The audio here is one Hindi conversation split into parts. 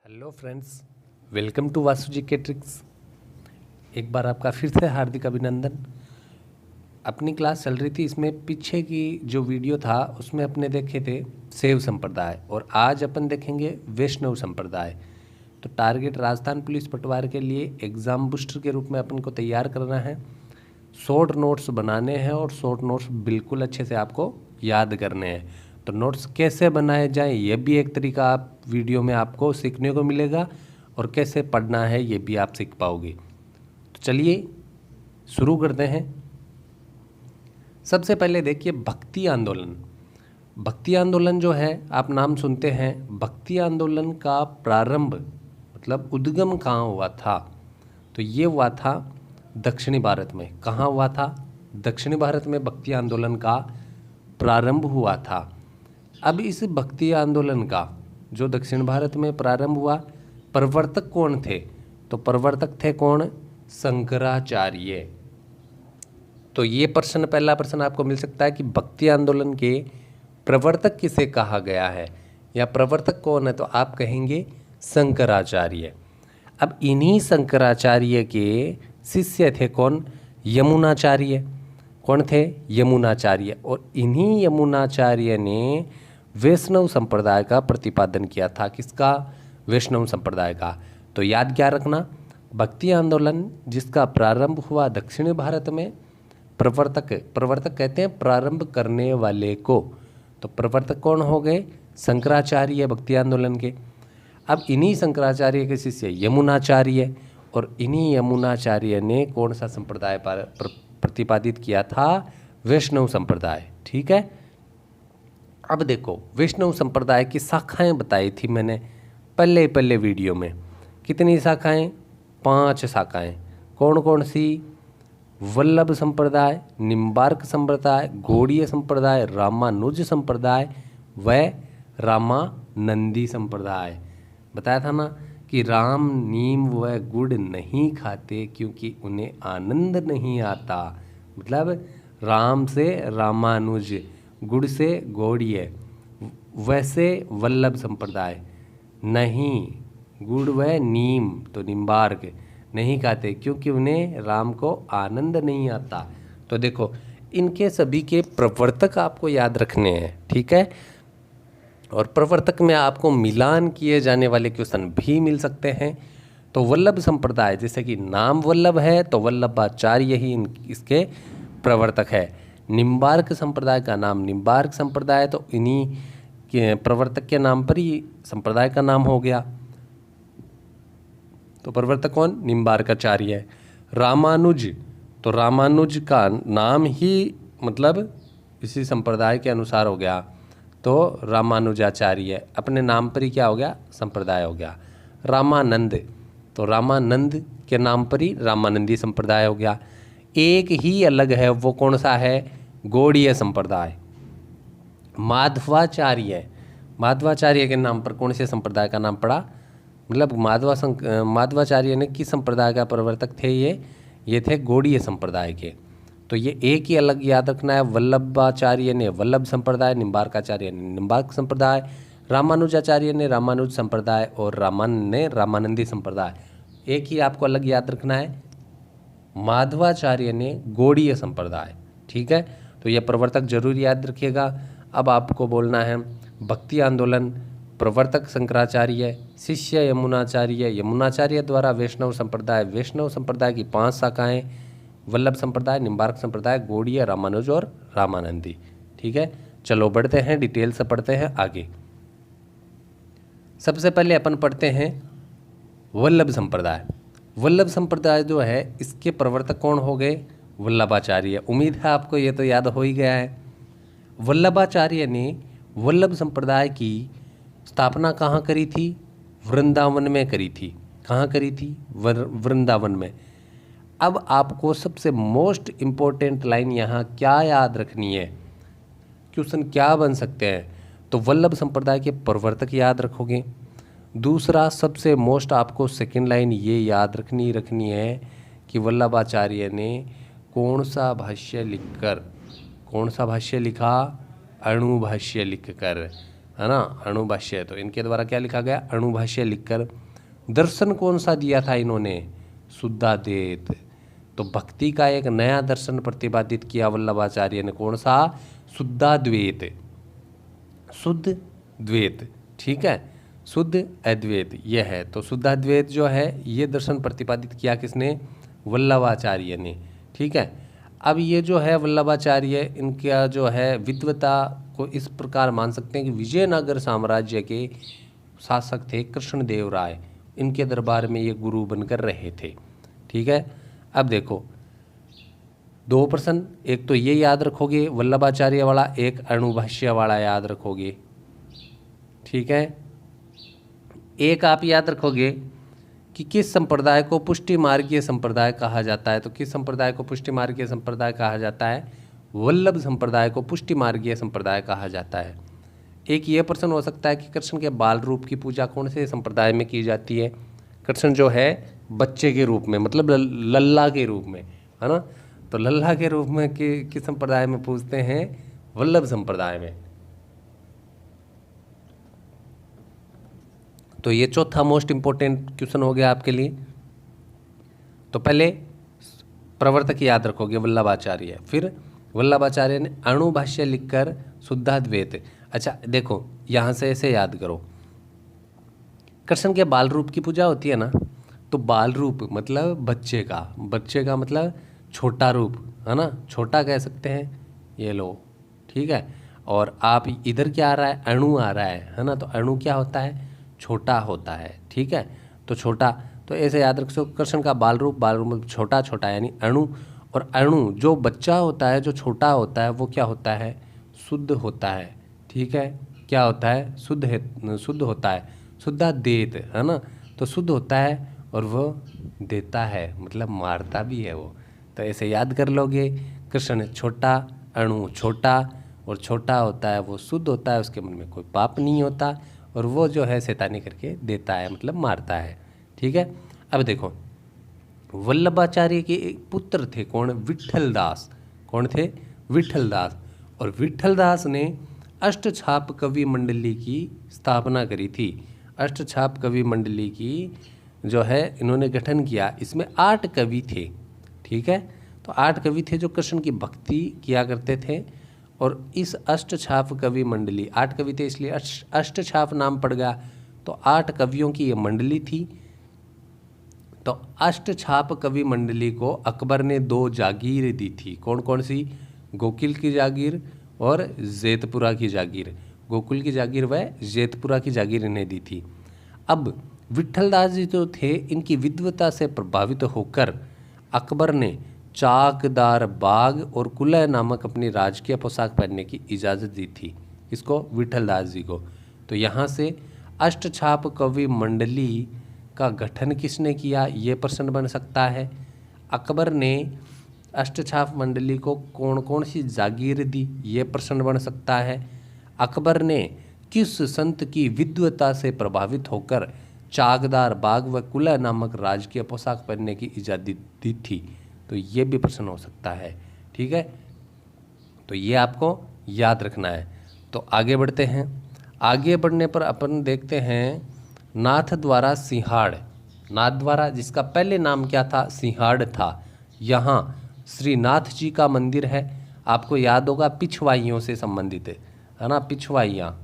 Hello friends, welcome to Vasu ji के ट्रिक्स। एक बार आपका फिर से हार्दिक अभिनंदन। अपनी क्लास चल रही थी, इसमें पीछे की जो वीडियो था उसमें अपने देखे थे शैव संप्रदाय और आज अपन देखेंगे वैष्णव संप्रदाय। तो टारगेट राजस्थान पुलिस पटवार के लिए एग्ज़ाम बूस्टर के रूप में अपन को तैयार करना है। शॉर्ट नोट्स बनाने हैं और शॉर्ट नोट्स बिल्कुल अच्छे से आपको याद करने हैं। तो नोट्स कैसे बनाए जाएं ये भी एक तरीका आप वीडियो में आपको सीखने को मिलेगा और कैसे पढ़ना है ये भी आप सीख पाओगे। तो चलिए शुरू करते हैं। सबसे पहले देखिए भक्ति आंदोलन। भक्ति आंदोलन जो है आप नाम सुनते हैं। भक्ति आंदोलन का प्रारंभ मतलब उद्गम कहाँ हुआ था? तो ये हुआ था दक्षिणी भारत में। कहाँ हुआ था? दक्षिणी भारत में भक्ति आंदोलन का प्रारंभ हुआ था। अब इस भक्ति आंदोलन का जो दक्षिण भारत में प्रारंभ हुआ, प्रवर्तक कौन थे? तो प्रवर्तक थे कौन? शंकराचार्य। तो ये प्रश्न, पहला प्रश्न आपको मिल सकता है कि भक्ति आंदोलन के प्रवर्तक किसे कहा गया है या प्रवर्तक कौन है? तो आप कहेंगे शंकराचार्य। अब इन्हीं शंकराचार्य के शिष्य थे कौन? यमुनाचार्य। कौन थे? यमुनाचार्य। और इन्हीं यमुनाचार्य ने वैष्णव संप्रदाय का प्रतिपादन किया था। किसका? वैष्णव संप्रदाय का। तो याद क्या रखना, भक्ति आंदोलन जिसका प्रारंभ हुआ दक्षिणी भारत में, प्रवर्तक कहते हैं प्रारंभ करने वाले को। तो प्रवर्तक कौन हो गए? शंकराचार्य भक्ति आंदोलन के। अब इन्हीं शंकराचार्य के शिष्य यमुनाचार्य, और इन्हीं यमुनाचार्य ने कौन सा संप्रदाय प्रतिपादित किया था? वैष्णव संप्रदाय। ठीक है। अब देखो, वैष्णव संप्रदाय की शाखाएं बताई थी मैंने पहले वीडियो में। कितनी शाखाएं? 5 शाखाएं। कौन कौन सी? वल्लभ संप्रदाय, निम्बार्क संप्रदाय, गौड़ीय संप्रदाय, रामानुज संप्रदाय व रामानंदी संप्रदाय। बताया था ना कि राम नीम व गुड़ नहीं खाते क्योंकि उन्हें आनंद नहीं आता। मतलब राम से रामानुज, गुड़ से गौड़ीय, वैसे वल्लभ संप्रदाय नहीं, गुड़ व नीम तो निम्बार्क नहीं खाते क्योंकि उन्हें राम को आनंद नहीं आता। तो देखो, इनके सभी के प्रवर्तक आपको याद रखने हैं। ठीक है। और प्रवर्तक में आपको मिलान किए जाने वाले क्वेश्चन भी मिल सकते हैं। तो वल्लभ संप्रदाय, जैसे कि नाम वल्लभ है तो वल्लभाचार्य ही इसके प्रवर्तक है। निम्बार्क संप्रदाय का नाम निम्बार्क संप्रदाय, तो इन्हीं के प्रवर्तक के नाम पर ही संप्रदाय का नाम हो गया। तो प्रवर्तक कौन? निम्बार्काचार्य। रामानुज, तो रामानुज का नाम ही मतलब इसी संप्रदाय के अनुसार हो गया, तो रामानुजाचार्य अपने नाम पर ही क्या हो गया? संप्रदाय हो गया। रामानंद, तो रामानंद के नाम पर ही रामानंदी संप्रदाय हो गया। एक ही अलग है, वो कौन सा है? गौड़ीय संप्रदाय। माधवाचार्य, माधवाचार्य के नाम पर कौन से संप्रदाय का नाम पड़ा? मतलब माधवाचार्य ने किस संप्रदाय का प्रवर्तक थे? ये थे गौड़ीय संप्रदाय के। तो ये एक ही अलग याद रखना है। वल्लभाचार्य ने वल्लभ संप्रदाय, निम्बार्काचार्य ने निम्बार्क संप्रदाय, रामानुजाचार्य ने रामानुज संप्रदाय और रामान ने रामानंदी संप्रदाय। एक ही आपको अलग याद रखना है, माधवाचार्य ने गौड़ीय संप्रदाय। ठीक है। तो यह प्रवर्तक जरूर याद रखिएगा। अब आपको बोलना है भक्ति आंदोलन, प्रवर्तक शंकराचार्य, शिष्य यमुनाचार्य, यमुनाचार्य द्वारा वैष्णव संप्रदाय, वैष्णव संप्रदाय की 5 शाखाएं, वल्लभ संप्रदाय, निम्बार्क संप्रदाय, गौड़ीय, रामानुज और रामानंदी। ठीक है। चलो बढ़ते हैं, डिटेल से पढ़ते हैं आगे। सबसे पहले अपन पढ़ते हैं वल्लभ संप्रदाय। वल्लभ संप्रदाय जो है इसके प्रवर्तक कौन हो गए? वल्लभाचार्य। उम्मीद है आपको ये तो याद हो ही गया है। वल्लभाचार्य ने वल्लभ संप्रदाय की स्थापना कहाँ करी थी? वृंदावन में करी थी। कहाँ करी थी? वृंदावन में। अब आपको सबसे मोस्ट इम्पोर्टेंट लाइन यहाँ क्या याद रखनी है? क्वेश्चन क्या बन सकते हैं? तो वल्लभ संप्रदाय के प्रवर्तक याद रखोगे। दूसरा सबसे मोस्ट आपको सेकेंड लाइन ये याद रखनी है कि वल्लभाचार्य ने कौन सा भाष्य लिखकर, कौन सा भाष्य लिखा? अणुभाष्य लिखकर। है ना, अणुभाष्य। तो इनके द्वारा क्या लिखा गया, अणुभाष्य लिखकर दर्शन कौन सा दिया था इन्होंने, शुद्धाद्वैत। तो भक्ति का एक नया दर्शन प्रतिपादित किया वल्लभाचार्य ने, कौन सा, शुद्धाद्वैत, शुद्ध द्वैत, ठीक है, शुद्ध अद्वैत ये है। तो शुद्धाद्वैत जो है ये दर्शन प्रतिपादित किया किसने, वल्लभाचार्य ने, ठीक है। अब ये जो है वल्लभाचार्य, इनका जो है विद्वता को इस प्रकार मान सकते हैं कि विजयनगर साम्राज्य के शासक थे कृष्णदेव राय, इनके दरबार में ये गुरु बनकर रहे थे, ठीक है। अब देखो 2 प्रश्न, एक तो ये याद रखोगे वल्लभाचार्य वाला, एक अणुभाष्य वाला याद रखोगे, ठीक है। एक आप याद रखोगे कि किस संप्रदाय को पुष्टि मार्गीय संप्रदाय कहा जाता है। तो किस संप्रदाय को पुष्टि मार्गीय संप्रदाय कहा जाता है, वल्लभ संप्रदाय को पुष्टि मार्गीय संप्रदाय कहा जाता है। एक ये प्रश्न हो सकता है कि कृष्ण के बाल रूप की पूजा कौन से संप्रदाय में की जाती है। कृष्ण जो है बच्चे के रूप में, मतलब लल्ला के रूप में, है ना। तो लल्ला के रूप में किस संप्रदाय में पूजते हैं, वल्लभ संप्रदाय में। तो ये चौथा मोस्ट इंपॉर्टेंट क्वेश्चन हो गया आपके लिए। तो पहले प्रवर्तक याद रखोगे वल्लभाचार्य, फिर वल्लभाचार्य ने अणुभाष्य लिखकर शुद्धाद्वैत। अच्छा देखो यहाँ से ऐसे याद करो, कृष्ण के बाल रूप की पूजा होती है ना, तो बाल रूप मतलब बच्चे का मतलब छोटा रूप, है ना, छोटा कह सकते हैं, ये लो, ठीक है। और आप इधर क्या आ रहा है, अणु आ रहा है ना। तो अणु क्या होता है, छोटा होता है, ठीक है। तो छोटा, तो ऐसे याद रखो कृष्ण का बाल रूप मतलब छोटा छोटा यानी अणु। और अणु जो बच्चा होता है, जो छोटा होता है, वो क्या होता है, शुद्ध होता है, ठीक है। क्या होता है, शुद्ध होता है, शुद्धाद्वैत, है ना। तो शुद्ध होता है और वो देता है, मतलब मारता भी है वो। तो ऐसे याद कर लोगे, कृष्ण छोटा, अणु छोटा, और छोटा होता है वो शुद्ध होता है, उसके मन में कोई पाप नहीं होता, और वो जो है शैतानी करके देता है, मतलब मारता है, ठीक है। अब देखो वल्लभाचार्य के एक पुत्र थे, कौन, विट्ठलदास। कौन थे, विट्ठलदास। और विट्ठलदास ने अष्टछाप कवि मंडली की स्थापना करी थी। अष्टछाप कवि मंडली की जो है इन्होंने गठन किया, इसमें 8 कवि थे, ठीक है। तो 8 कवि थे जो कृष्ण की भक्ति किया करते थे। और इस अष्टछाप कवि मंडली, 8 कवि थे इसलिए अष्टछाप नाम पड़ गया। तो 8 कवियों की ये मंडली थी। तो अष्टछाप कवि मंडली को अकबर ने 2 जागीर दी थी। कौन कौन सी, गोकुल की जागीर और जेतपुरा की जागीर। गोकुल की जागीर व जेतपुरा की जागीर इन्हें दी थी। अब विट्ठलदास जी जो थे, इनकी विद्वता से प्रभावित होकर अकबर ने चाकदार बाग और कुलय नामक अपनी राजकीय पोशाक पहनने की इजाज़त दी थी। इसको, विट्ठलदास जी को। तो यहाँ से अष्टछाप कवि मंडली का गठन किसने किया, ये प्रश्न बन सकता है। अकबर ने अष्टछाप मंडली को कौन कौन सी जागीर दी, ये प्रश्न बन सकता है। अकबर ने किस संत की विद्वता से प्रभावित होकर चाकदार बाग व कुलय नामक राजकीय पोशाक पहनने की इजाज़त दी थी, तो ये भी प्रश्न हो सकता है, ठीक है। तो ये आपको याद रखना है। तो आगे बढ़ते हैं। आगे बढ़ने पर अपन देखते हैं नाथ द्वारा सिंहाड़। नाथ द्वारा, जिसका पहले नाम क्या था, सिंहाड़ था। यहाँ श्रीनाथ जी का मंदिर है। आपको याद होगा पिछवाइयों से संबंधित है ना, पिछवाइयाँ।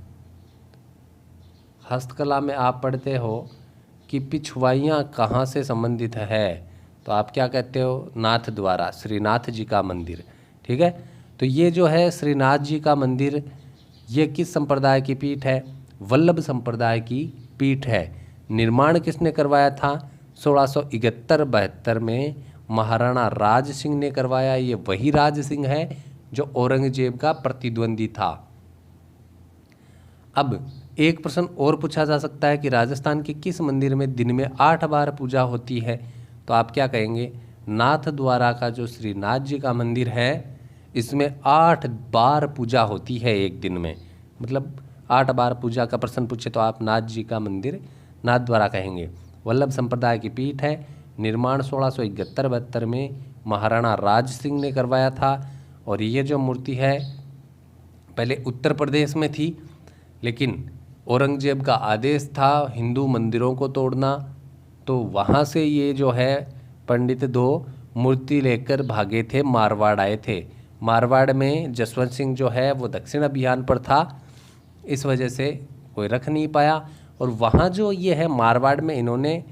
हस्तकला में आप पढ़ते हो कि पिछवाइयाँ कहाँ से संबंधित है, तो आप क्या कहते हो, नाथ द्वारा, श्रीनाथ जी का मंदिर, ठीक है। तो ये जो है श्रीनाथ जी का मंदिर, ये किस संप्रदाय की पीठ है, वल्लभ संप्रदाय की पीठ है। निर्माण किसने करवाया था, 1671-72 में महाराणा राज सिंह ने करवाया। ये वही राज सिंह है जो औरंगजेब का प्रतिद्वंदी था। अब एक प्रश्न और पूछा जा सकता है कि राजस्थान के किस मंदिर में दिन में 8 बार पूजा होती है, तो आप क्या कहेंगे, नाथ द्वारा का जो श्रीनाथ जी का मंदिर है, इसमें 8 बार पूजा होती है एक दिन में, मतलब 8 बार पूजा का प्रश्न पूछे तो आप नाथ जी का मंदिर नाथ द्वारा कहेंगे। वल्लभ संप्रदाय की पीठ है। निर्माण 1671-72 में महाराणा राज सिंह ने करवाया था। और ये जो मूर्ति है पहले उत्तर प्रदेश में थी, लेकिन औरंगजेब का आदेश था हिंदू मंदिरों को तोड़ना, तो वहाँ से ये जो है पंडित दो मूर्ति लेकर भागे थे, मारवाड़ आए थे। मारवाड़ में जसवंत सिंह जो है वो दक्षिण अभियान पर था, इस वजह से कोई रख नहीं पाया। और वहाँ जो ये है मारवाड़ में इन्होंने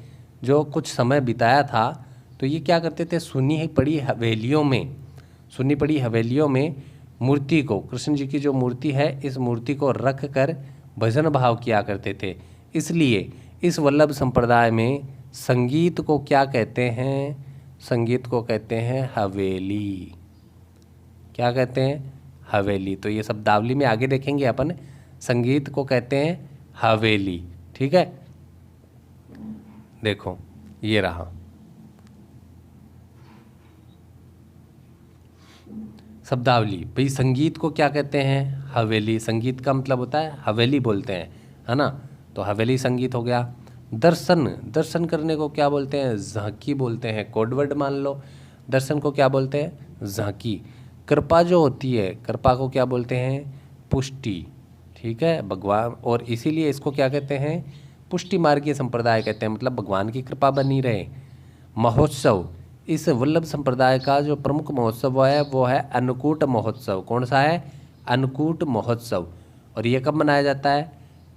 जो कुछ समय बिताया था, तो ये क्या करते थे, सुनी पड़ी हवेलियों में मूर्ति को, कृष्ण जी की जो मूर्ति है, इस मूर्ति को रख कर भजन भाव किया करते थे। इसलिए इस वल्लभ संप्रदाय में संगीत को क्या कहते हैं, संगीत को कहते हैं हवेली। क्या कहते हैं, हवेली। तो ये शब्दावली में आगे देखेंगे अपन, संगीत को कहते हैं हवेली। ठीक है, देखो ये रहा शब्दावली। भाई संगीत को क्या कहते हैं, हवेली। संगीत का मतलब होता है हवेली बोलते हैं, है ना। तो हवेली संगीत हो गया। दर्शन करने को क्या बोलते हैं, झांकी बोलते हैं। कोडवर्ड मान लो, दर्शन को क्या बोलते हैं, झांकी। कृपा जो होती है, कृपा को क्या बोलते हैं, पुष्टि। ठीक है, भगवान, और इसीलिए इसको क्या कहते हैं, पुष्टि मार्गीय संप्रदाय कहते हैं, मतलब भगवान की कृपा बनी रहे। महोत्सव, इस वल्लभ संप्रदाय का जो प्रमुख महोत्सव है वो है अन्नकूट महोत्सव। कौन सा है, अन्नकूट महोत्सव। और ये कब मनाया जाता है,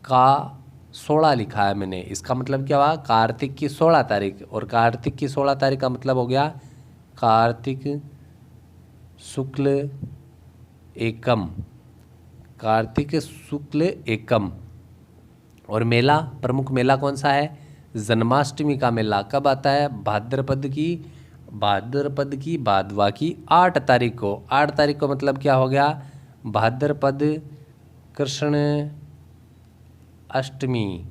का 16 लिखा है मैंने, इसका मतलब क्या हुआ, कार्तिक की 16 तारीख। और कार्तिक की 16 तारीख का मतलब हो गया कार्तिक शुक्ल एकम, कार्तिक शुक्ल एकम। और मेला, प्रमुख मेला कौन सा है, जन्माष्टमी का मेला। कब आता है, भाद्रपद की भादवा की 8 तारीख को। 8 तारीख को मतलब क्या हो गया, भाद्रपद कृष्ण अष्टमी।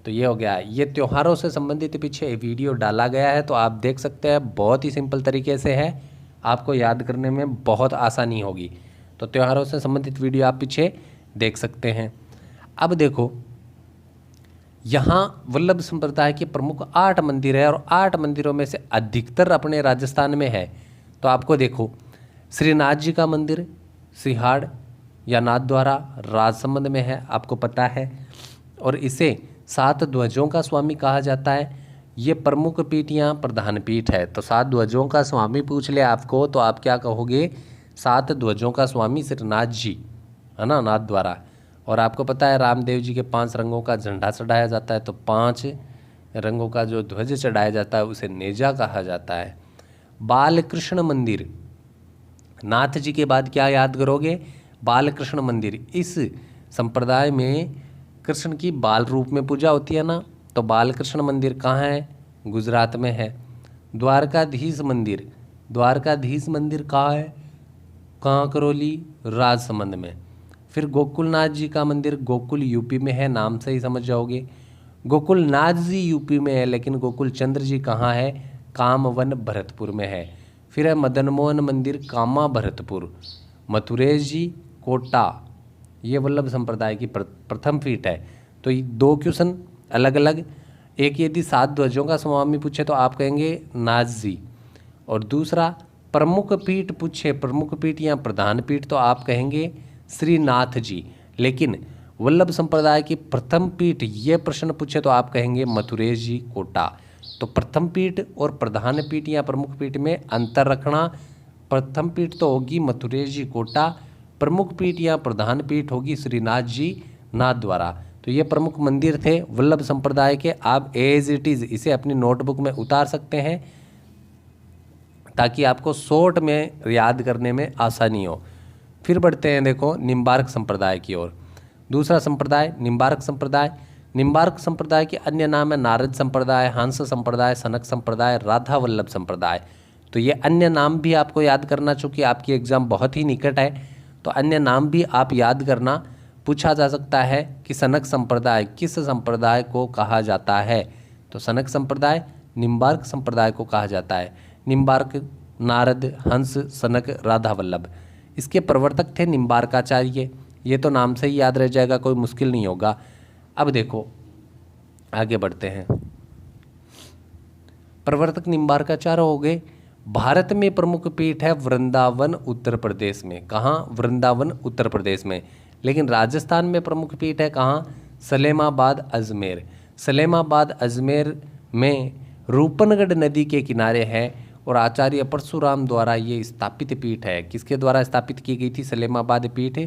तो ये हो गया। ये त्योहारों से संबंधित पीछे वीडियो डाला गया है, तो आप देख सकते हैं, बहुत ही सिंपल तरीके से है, आपको याद करने में बहुत आसानी होगी। तो त्योहारों से संबंधित वीडियो आप पीछे देख सकते हैं। अब देखो, यहाँ वल्लभ संप्रदाय के प्रमुख 8 मंदिर है, और 8 मंदिरों में से अधिकतर अपने राजस्थान में है। तो आपको देखो, श्रीनाथ जी का मंदिर सिहाड़ या नाथद्वारा राजसमंद में है, आपको पता है। और इसे 7 ध्वजों का स्वामी कहा जाता है। ये प्रमुख पीठ या प्रधान पीठ है। तो 7 ध्वजों का स्वामी पूछ ले आपको, तो आप क्या कहोगे, 7 ध्वजों का स्वामी श्रीनाथ जी, है ना, नाथद्वारा। और आपको पता है रामदेव जी के 5 रंगों का झंडा चढ़ाया जाता है, तो 5 रंगों का जो ध्वज चढ़ाया जाता है उसे नेजा कहा जाता है। बालकृष्ण मंदिर, नाथ जी के बाद क्या याद करोगे, बालकृष्ण मंदिर। इस संप्रदाय में कृष्ण की बाल रूप में पूजा होती है ना, तो बालकृष्ण मंदिर कहाँ है, गुजरात में है। द्वारकाधीश मंदिर, द्वारकाधीश मंदिर कहाँ है, कांकरोली राजसमंद में। फिर गोकुलनाथ जी का मंदिर, गोकुल यूपी में है, नाम से ही समझ जाओगे। गोकुलनाथ जी यूपी में है, लेकिन गोकुल चंद्र जी कहाँ है, कामवन भरतपुर में है। फिर है मदन मोहन मंदिर, कामा भरतपुर। मथुरेश जी कोटा, ये वल्लभ संप्रदाय की प्रथम पीठ है। तो ये 2 क्वेश्चन अलग अलग, एक यदि 7 ध्वजों का स्वामी पूछे तो आप कहेंगे नाथ जी, और दूसरा प्रमुख पीठ पूछे, प्रमुख पीठ या प्रधान पीठ, तो आप कहेंगे श्रीनाथ जी। लेकिन वल्लभ संप्रदाय की प्रथम पीठ ये प्रश्न पूछे तो आप कहेंगे मथुरेश जी कोटा। तो प्रथम पीठ और प्रधान पीठ या प्रमुख पीठ में अंतर रखना। प्रथम पीठ तो होगी मथुरेश जी कोटा, प्रमुख पीठ या प्रधान पीठ होगी श्रीनाथ जी नाथद्वारा। तो ये प्रमुख मंदिर थे वल्लभ संप्रदाय के। आप एज इट इज़ इसे अपनी नोटबुक में उतार सकते हैं, ताकि आपको शॉर्ट में याद करने में आसानी हो। फिर बढ़ते हैं, देखो, निम्बार्क संप्रदाय की ओर। दूसरा संप्रदाय निम्बार्क संप्रदाय। निम्बार्क संप्रदाय के अन्य नाम है नारद संप्रदाय, हंस संप्रदाय, सनक संप्रदाय, राधा वल्लभ संप्रदाय। तो ये अन्य नाम भी आपको याद करना, चूँकि आपकी एग्ज़ाम बहुत ही निकट है, तो अन्य नाम भी आप याद करना। पूछा जा सकता है कि सनक संप्रदाय किस संप्रदाय को कहा जाता है, तो सनक संप्रदाय निम्बार्क संप्रदाय को कहा जाता है। निम्बार्क नारद, हंस, सनक, राधा वल्लभ, इसके प्रवर्तक थे निम्बार्काचार्य। ये तो नाम से ही याद रह जाएगा, कोई मुश्किल नहीं होगा। अब देखो आगे बढ़ते हैं। प्रवर्तक निम्बार्काचार्य हो गए। भारत में प्रमुख पीठ है वृंदावन उत्तर प्रदेश में। कहाँ? वृंदावन उत्तर प्रदेश में। लेकिन राजस्थान में प्रमुख पीठ है कहाँ? सलेमाबाद अजमेर। सलेमाबाद अजमेर में रूपनगढ़ नदी के किनारे है और आचार्य परशुराम द्वारा ये स्थापित पीठ है। किसके द्वारा स्थापित की गई थी सलेमाबाद पीठ?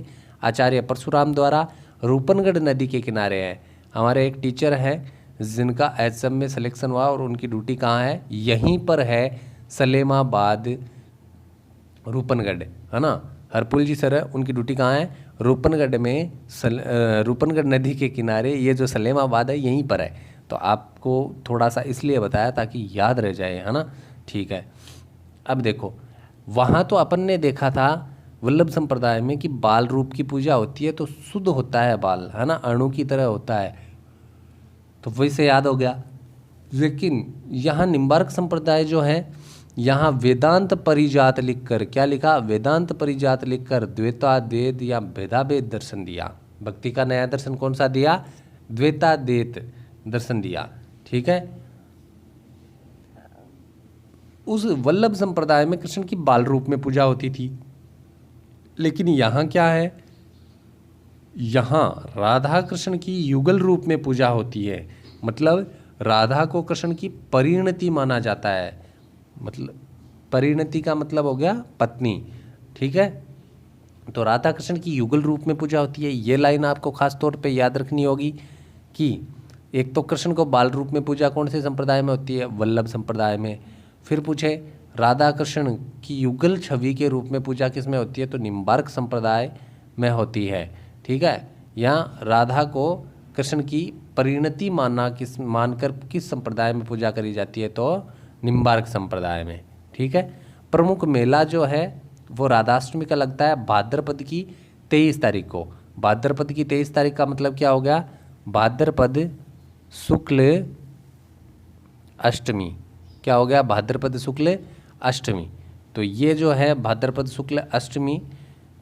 आचार्य परशुराम द्वारा, रूपनगढ़ नदी के किनारे है। हमारे एक टीचर है जिनका एचएम में सिलेक्शन हुआ और उनकी ड्यूटी कहाँ है? यहीं पर है, सलेमाबाद रूपनगढ़, है ना। हरपुल जी सर है, उनकी ड्यूटी कहाँ है? रूपनगढ़ में, रूपनगढ़ नदी के किनारे। ये जो सलेमाबाद है यहीं पर है। तो आपको थोड़ा सा इसलिए बताया ताकि याद रह जाए, है ना। ठीक है, अब देखो वहाँ तो अपन ने देखा था वल्लभ संप्रदाय में कि बाल रूप की पूजा होती है तो शुद्ध होता है बाल, है ना, अणु की तरह होता है, तो वैसे याद हो गया। लेकिन यहाँ निम्बार्क संप्रदाय जो है, यहाँ वेदांत परिजात लिखकर, क्या लिखा? वेदांत परिजात लिखकर द्वैताद्वैत या भेदाभेद दर्शन दिया। भक्ति का नया दर्शन कौन सा दिया? द्वैताद्वैत दर्शन दिया। ठीक है, उस वल्लभ संप्रदाय में कृष्ण की बाल रूप में पूजा होती थी। लेकिन यहाँ क्या है? यहाँ राधा कृष्ण की युगल रूप में पूजा होती है। मतलब राधा को कृष्ण की परिणति माना जाता है। मतलब परिणति का मतलब हो गया पत्नी। ठीक है, तो राधा कृष्ण की युगल रूप में पूजा होती है। ये लाइन आपको खास तौर पे याद रखनी होगी कि एक तो कृष्ण को बाल रूप में पूजा कौन से संप्रदाय में होती है? वल्लभ संप्रदाय में। फिर पूछे राधा कृष्ण की युगल छवि के रूप में पूजा किस में होती है? तो निम्बार्क संप्रदाय में होती है। ठीक है, यहाँ राधा को कृष्ण की परिणति मानकर किस संप्रदाय में पूजा करी जाती है? तो निम्बार्क संप्रदाय में। ठीक है, प्रमुख मेला जो है वो राधाष्टमी का लगता है भाद्रपद की 23 तारीख को। भाद्रपद की 23 तारीख का मतलब क्या हो गया? भाद्रपद शुक्ल अष्टमी। क्या हो गया? भाद्रपद शुक्ल अष्टमी। तो ये जो है भाद्रपद शुक्ल अष्टमी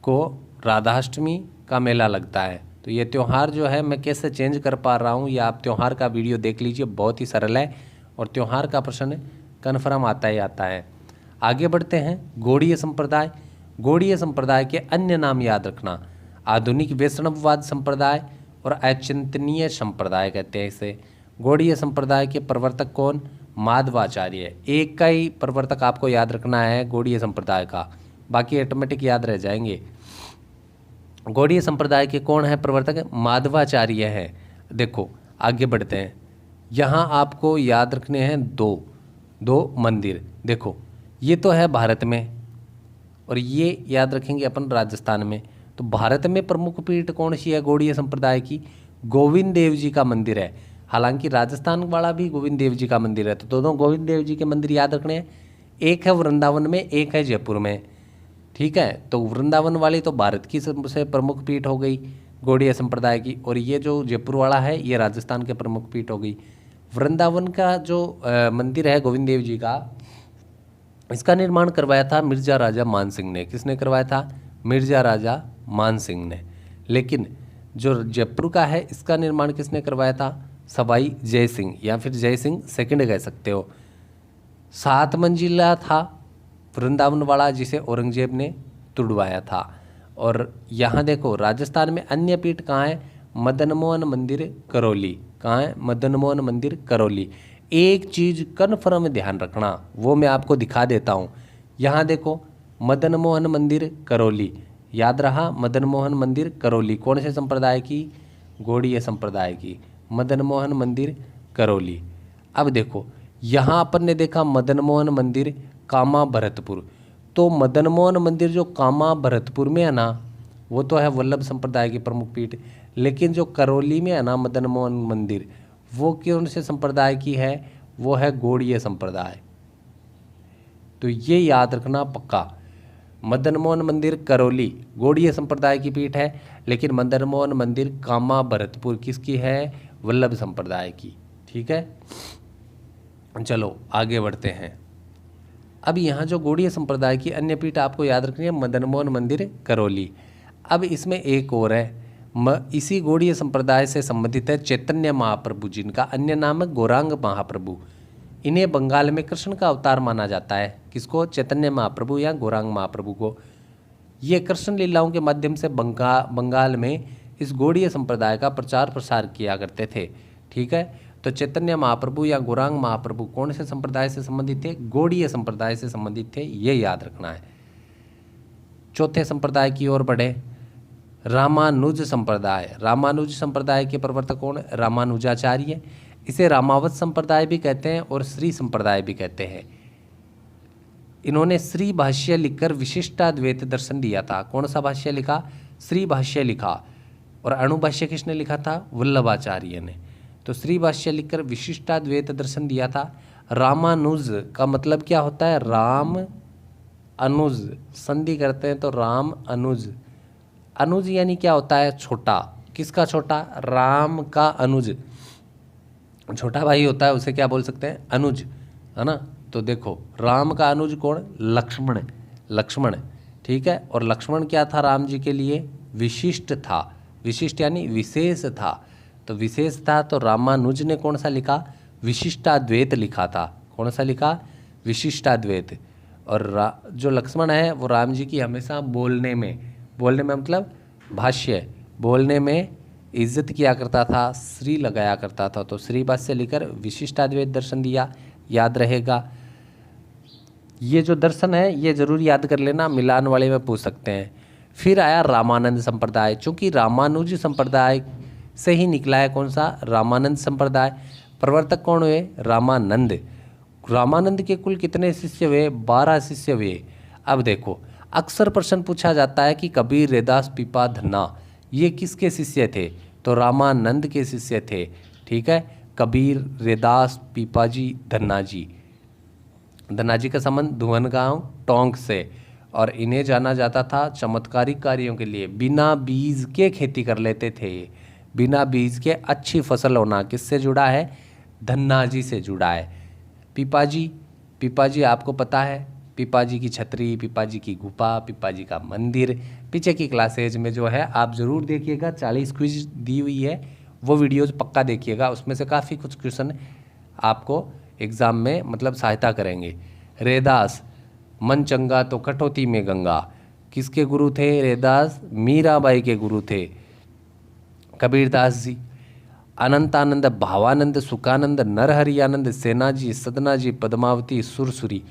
को राधाष्टमी का मेला लगता है। तो ये त्यौहार जो है मैं कैसे चेंज कर पा रहा हूँ, या आप त्यौहार का वीडियो देख लीजिए, बहुत ही सरल है और त्यौहार का प्रश्न कन्फर्म आता ही आता है। आगे बढ़ते हैं। गौड़ीय संप्रदाय। गौड़ीय संप्रदाय के अन्य नाम याद रखना। आधुनिक वैष्णववाद संप्रदाय और अचिंतनीय संप्रदाय कहते हैं इसे। गौड़ीय संप्रदाय के प्रवर्तक कौन? माधवाचार्य। एक का ही प्रवर्तक आपको याद रखना है गौड़ीय संप्रदाय का, बाकी ऑटोमेटिक याद रह जाएंगे। गौड़ीय संप्रदाय के कौन है प्रवर्तक? माधवाचार्य है। देखो आगे बढ़ते हैं। यहाँ आपको याद रखने हैं दो मंदिर। देखो ये तो है भारत में और ये याद रखेंगे अपन राजस्थान में। तो भारत में प्रमुख पीठ कौन सी है गौड़ीय संप्रदाय की? गोविंद देव जी का मंदिर है। हालांकि राजस्थान वाला भी गोविंद देव जी का मंदिर है। तो दोनों गोविंद देव जी के मंदिर याद रखने हैं। एक है वृंदावन में, एक है जयपुर में। ठीक है, तो वृंदावन वाली तो भारत की सबसे प्रमुख पीठ हो गई गौड़ीय संप्रदाय की, और ये जो जयपुर वाला है ये राजस्थान के प्रमुख पीठ हो गई। वृंदावन का जो मंदिर है गोविंद देव जी का, इसका निर्माण करवाया था मिर्जा राजा मान सिंह ने। किसने करवाया था? मिर्जा राजा मान सिंह ने। लेकिन जो जयपुर का है इसका निर्माण किसने करवाया था? सवाई जय सिंह, या फिर जय सिंह सेकंड कह सकते हो। 7 मंजिला था वृंदावन वाला, जिसे औरंगजेब ने तुड़वाया था। और यहाँ देखो राजस्थान में अन्य पीठ कहाँ है? मदन मोहन मंदिर करौली। कहाँ है? मदन मोहन मंदिर करौली। एक चीज़ कन्फर्म ध्यान रखना, वो मैं आपको दिखा देता हूँ। यहाँ देखो मदन मोहन मंदिर करौली, याद रहा? मदन मोहन मंदिर करौली कौन से संप्रदाय की? गौड़ीय संप्रदाय की। मदन मोहन मंदिर करौली। अब देखो यहाँ अपन ने देखा मदन मोहन मंदिर कामा भरतपुर। तो मदन मोहन मंदिर जो कामा भरतपुर में है ना, वो तो है वल्लभ संप्रदाय की प्रमुख पीठ। लेकिन जो करौली में है ना मदन मोहन मंदिर, वो कौन से संप्रदाय की है? वो है गौड़ीय संप्रदाय। तो ये याद रखना पक्का। मदन मोहन मंदिर करौली गौड़ीय संप्रदाय की पीठ है, लेकिन मदन मोहन मंदिर कामा भरतपुर किसकी है? वल्लभ संप्रदाय की। ठीक है, चलो आगे बढ़ते हैं। अब यहाँ जो गौड़ीय संप्रदाय की अन्य पीठ आपको याद रखनी है मदन मोहन मंदिर करौली। अब इसमें एक और है, इसी गौड़ीय संप्रदाय से संबंधित है चैतन्य महाप्रभु, जिनका अन्य नाम है गौरांग महाप्रभु। इन्हें बंगाल में कृष्ण का अवतार माना जाता है। किसको? चैतन्य महाप्रभु या गौरांग महाप्रभु को। ये कृष्ण लीलाओं के माध्यम से बंगाल में इस गौड़ीय संप्रदाय का प्रचार प्रसार किया करते थे। ठीक है, तो चैतन्य महाप्रभु या गौरांग महाप्रभु कौन से संप्रदाय से संबंधित थे? गौड़ीय संप्रदाय से संबंधित थे, ये याद रखना है। चौथे संप्रदाय की ओर बढ़े, रामानुज संप्रदाय। रामानुज संप्रदाय के प्रवर्तक कौन? रामानुजाचार्य। इसे रामावत संप्रदाय भी कहते हैं और श्री संप्रदाय भी कहते हैं। इन्होंने श्री भाष्य लिखकर विशिष्टाद्वैत दर्शन दिया था। कौन सा भाष्य लिखा? श्री भाष्य लिखा। और अणुभाष्य किसने लिखा था? वल्लभाचार्य ने। तो श्री भाष्य लिखकर विशिष्टाद्वैत दर्शन दिया था। रामानुज का मतलब क्या होता है? राम अनुज, संधि करते हैं तो राम अनुज। अनुज यानी क्या होता है? छोटा। किसका छोटा? राम का अनुज, छोटा भाई होता है, उसे क्या बोल सकते हैं? अनुज, है ना। तो देखो, राम का अनुज कौन? लक्ष्मण। लक्ष्मण, ठीक है। और लक्ष्मण क्या था? राम जी के लिए विशिष्ट था। विशिष्ट यानी विशेष था। तो विशेष था, तो रामानुज ने कौन सा लिखा? विशिष्टाद्वैत लिखा था। कौन सा लिखा? विशिष्टाद्वैत। और जो लक्ष्मण है वो राम जी की हमेशा बोलने में मतलब भाष्य बोलने में इज्जत किया करता था, श्री लगाया करता था। तो श्री भाष्य लेकर विशिष्टाद्वैत दर्शन दिया, याद रहेगा। ये जो दर्शन है ये जरूर याद कर लेना, मिलान वाले में पूछ सकते हैं। फिर आया रामानंद संप्रदाय, चूँकि रामानुज संप्रदाय से ही निकला है कौन सा? रामानंद संप्रदाय। प्रवर्तक कौन हुए? रामानंद। रामानंद के कुल कितने शिष्य हुए? 12 शिष्य हुए। अब देखो, अक्सर प्रश्न पूछा जाता है कि कबीर, रैदास, पीपा, धन्ना ये किसके शिष्य थे? तो रामानंद के शिष्य थे। ठीक है, कबीर, रैदास, पीपा जी, धन्ना जी। धन्ना जी का संबंध धुवन गांव टोंक से, और इन्हें जाना जाता था चमत्कारिक कार्यों के लिए। बिना बीज के खेती कर लेते थे। बिना बीज के अच्छी फसल होना किससे जुड़ा है? धन्ना जी से जुड़ा है। पीपा जी आपको पता है, पीपा जी की छतरी, पीपा जी की गुफा, पीपा जी का मंदिर। पीछे की क्लासेज में जो है आप ज़रूर देखिएगा, 40 क्विज दी हुई है, वो वीडियोज़ पक्का देखिएगा। उसमें से काफ़ी कुछ क्वेश्चन आपको एग्ज़ाम में मतलब सहायता करेंगे। रैदास, मन चंगा तो कटौती में गंगा, किसके गुरु थे? रैदास मीराबाई के गुरु थे, कबीरदास जी। अनंतानंद, भावानंद, सुखानंद, नरहरि आनंद, सेना जी, सदना जी, पद्मावती, सुरसुरी।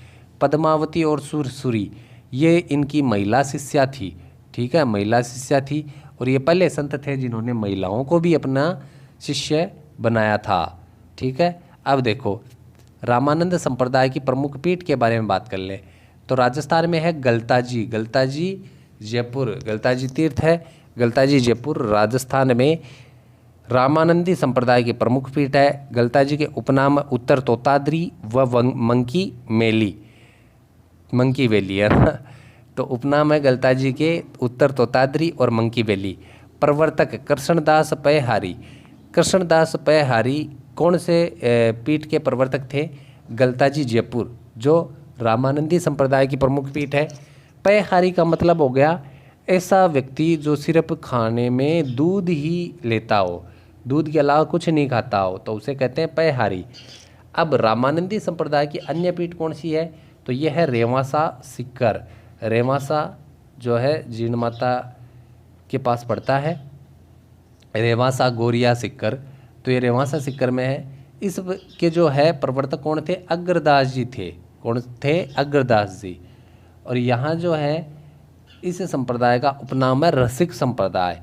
पद्मावती और सुरसुरी ये इनकी महिला शिष्या थी। ठीक है, महिला शिष्या थी, और ये पहले संत थे जिन्होंने महिलाओं को भी अपना शिष्य बनाया था। ठीक है, अब देखो रामानंद संप्रदाय की प्रमुख पीठ के बारे में बात कर लें तो राजस्थान में है गलताजी। गलताजी जयपुर, गलताजी तीर्थ है, गलताजी जयपुर राजस्थान में रामानंदी संप्रदाय की प्रमुख पीठ है। गलताजी के उपनाम उत्तर तोताद्री व मंकी मेली, मंकी वैली है ना। तो उपनाम है गलताजी के उत्तर तोताद्री और मंकी वैली। प्रवर्तक कृष्णदास पयहारी। कृष्णदास पयहारी कौन से पीठ के प्रवर्तक थे? गलताजी जयपुर, जो रामानंदी संप्रदाय की प्रमुख पीठ है। पयहारी का मतलब हो गया ऐसा व्यक्ति जो सिर्फ खाने में दूध ही लेता हो, दूध के अलावा कुछ नहीं खाता हो, तो उसे कहते हैं पयहारी। अब रामानंदी संप्रदाय की अन्य पीठ कौन सी है? तो यह है रेवासा सिक्कर। रेवासा जो है जीण माता के पास पड़ता है, रेवासा गोरिया सिक्कर, तो ये रेवासा सिक्कर में है। इस के जो है प्रवर्तक कौन थे? अग्रदास जी थे। कौन थे? अग्रदास जी। और यहाँ जो है इस संप्रदाय का उपनाम है रसिक संप्रदाय।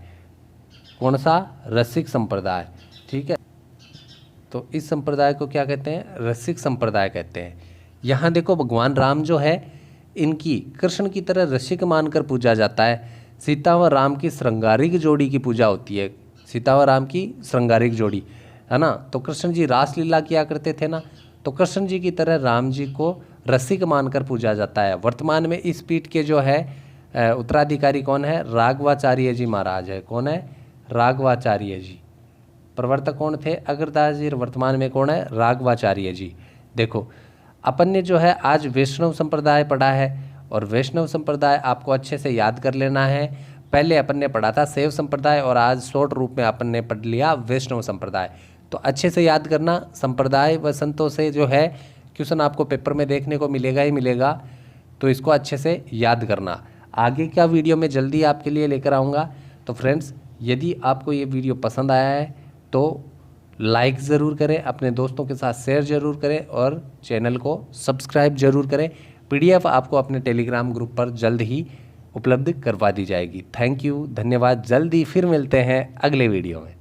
कौन सा? रसिक संप्रदाय। ठीक है, तो इस संप्रदाय को क्या कहते हैं? रसिक संप्रदाय कहते हैं। यहाँ देखो भगवान राम जो है इनकी कृष्ण की तरह रसिक मानकर पूजा जाता है। सीता व राम की श्रृंगारिक जोड़ी की पूजा होती है। सीता व राम की श्रृंगारिक जोड़ी है ना। तो कृष्ण जी रासलीला किया करते थे ना, तो कृष्ण जी की तरह राम जी को रसिक मानकर पूजा जाता है। वर्तमान में इस पीठ के जो है उत्तराधिकारी कौन है? राघवाचार्य जी महाराज है। कौन है? राघवाचार्य जी। प्रवर्तक कौन थे? अग्रदास जी। वर्तमान में कौन है? राघवाचार्य जी। देखो अपन ने जो है आज वैष्णव संप्रदाय पढ़ा है, और वैष्णव संप्रदाय आपको अच्छे से याद कर लेना है। पहले अपन ने पढ़ा था शैव संप्रदाय, और आज शॉर्ट रूप में अपन ने पढ़ लिया वैष्णव संप्रदाय। तो अच्छे से याद करना, संप्रदाय व संतों से जो है क्वेश्चन आपको पेपर में देखने को मिलेगा ही मिलेगा, तो इसको अच्छे से याद करना। आगे क्या वीडियो में जल्दी आपके लिए लेकर आऊँगा। तो फ्रेंड्स यदि आपको ये वीडियो पसंद आया है तो लाइक ज़रूर करें, अपने दोस्तों के साथ शेयर ज़रूर करें और चैनल को सब्सक्राइब ज़रूर करें। PDF आपको अपने टेलीग्राम ग्रुप पर जल्द ही उपलब्ध करवा दी जाएगी। थैंक यू, धन्यवाद। जल्द ही फिर मिलते हैं अगले वीडियो में।